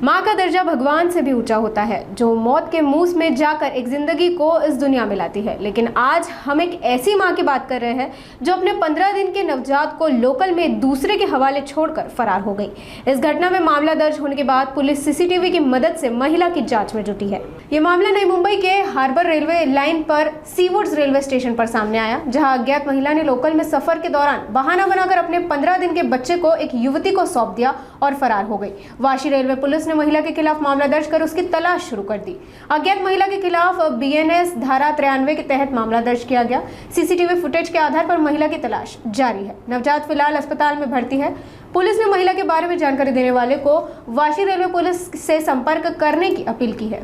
माँ का दर्जा भगवान से भी ऊंचा होता है, जो मौत के मुंह में जाकर एक जिंदगी को इस दुनिया में लाती है। लेकिन आज हम एक ऐसी माँ की बात कर रहे हैं जो अपने 15 दिन के नवजात को लोकल में दूसरे के हवाले छोड़कर फरार हो गई। इस घटना में मामला दर्ज होने के बाद पुलिस सीसीटीवी की मदद से महिला की जांच में जुटी है। ये मामला नई मुंबई के हार्बर रेलवे लाइन पर सीवुड्स रेलवे स्टेशन पर सामने आया, जहाँ अज्ञात महिला ने लोकल में सफर के दौरान बहाना बनाकर अपने 15 दिन के बच्चे को एक युवती को सौंप दिया और फरार हो गई। वाशी रेलवे पुलिस ने महिला के खिलाफ मामला दर्ज कर उसकी तलाश शुरू कर दी। अज्ञात महिला के खिलाफ बीएनएस धारा 93 के तहत मामला दर्ज किया गया। सीसीटीवी फुटेज के आधार पर महिला की तलाश जारी है। नवजात फिलहाल अस्पताल में भर्ती है। पुलिस ने महिला के बारे में जानकारी देने वाले को वाशी रेलवे पुलिस से संपर्क करने की अपील की है।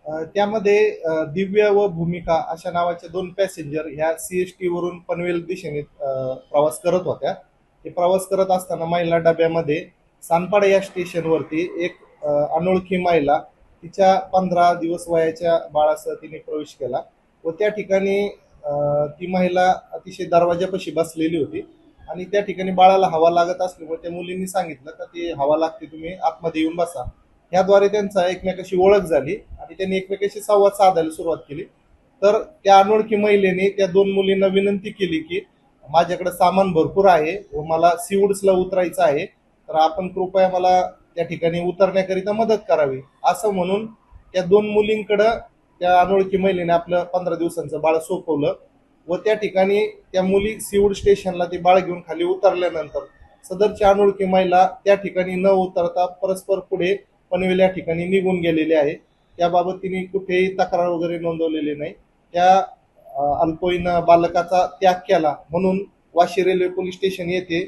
त्यामध्ये दिव्य व भूमिका अशा नावाच्या 2 पॅसेंजर ह्या सीएसटी वरून पनवेल दिशेने प्रवास करत होत्या। ते प्रवास करत असताना महिला डब्यामध्ये सानपाडा या स्टेशनवरती एक अनोळखी महिला तिच्या 15 दिवस वयाच्या बाळासह तिने प्रवेश केला व त्या ठिकाणी ती महिला अतिशय दरवाजापाशी बसलेली होती आणि त्या ठिकाणी बाळाला हवा लागत असल्यामुळे त्या मुलींनी सांगितलं का ती हवा लागते, तुम्ही आतमध्ये येऊन बसा। याद्वारे त्यांचा एकमेकाशी ओळख झाली आणि त्यांनी एकमेकाशी संवाद साधायला सुरुवात केली। तर त्या अनोळखी महिलेने त्या 2 मुलींना विनंती केली की माझ्याकडे सामान भरपूर आहे व मला सीवुड्सला उतरायचं आहे, तर आपण कृपया मला त्या ठिकाणी उतरण्याकरिता मदत करावी, असं म्हणून त्या 2 मुलींकडे त्या अनोळखी महिलेने आपलं 15 दिवसांचं बाळ सोपवलं व त्या ठिकाणी त्या मुली सीवुड स्टेशनला ते बाळ घेऊन खाली उतरल्यानंतर सदरची अनोळखी महिला त्या ठिकाणी न उतरता परस्पर पुढे पनवेल या ठिकाणी निघून गेलेले आहे। त्याबाबत तिने कुठेही तक्रार वगैरे नोंदवलेली नाही। त्या अल्पवयीन बालकाचा त्याग केला म्हणून वाशी रेल्वे पोलीस स्टेशन येथे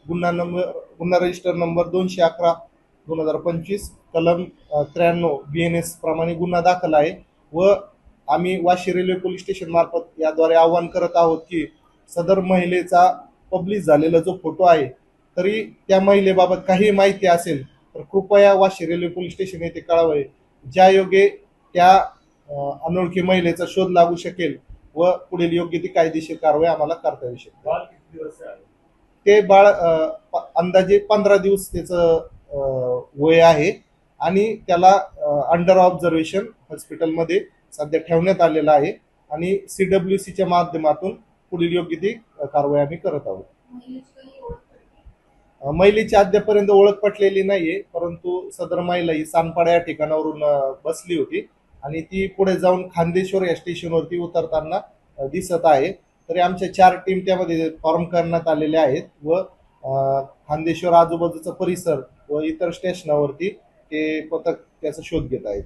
गुन्हा रजिस्टर नंबर 211/2025 कलम 93 बीएनएस प्रमाणे गुन्हा दाखल आहे व आम्ही वाशी रेल्वे पोलीस स्टेशन मार्फत याद्वारे आवाहन करत आहोत की सदर महिलेचा पब्लिश झालेला जो फोटो आहे, तरी त्या महिलेबाबत काही माहिती असेल तर कृपया वाशी रेल्वे पोलीस स्टेशन येथे कळवावे, ज्या योगे त्या अनोळखी महिलेचा शोध लागू शकेल व पुढील योग्य ती कायदेशीर कारवाई आम्हाला करता येऊ शकेल। ते बाळ अंदाजे 15 दिवस त्याचं वय आहे आणि त्याला अंडर ऑब्झर्वेशन हॉस्पिटलमध्ये सध्या ठेवण्यात आलेलं आहे आणि सीडब्ल्यूसीच्या माध्यमातून पुढील योग्य ती कारवाई आम्ही करत आहोत। महिलेची अद्यापर्यंत ओळख पटलेली नाहीये, परंतु सदर महिला ही सानपाडा या ठिकाणावरून बसली होती आणि ती पुढे जाऊन खांदेश्वर या स्टेशनवरती उतरताना दिसत आहे। तरी आमच्या 4 टीम त्यामध्ये फॉर्म करण्यात आलेल्या आहेत व खांदेश्वर आजूबाजूचा परिसर व इतर स्टेशनावरती ते पथक त्याचा शोध घेत आहेत।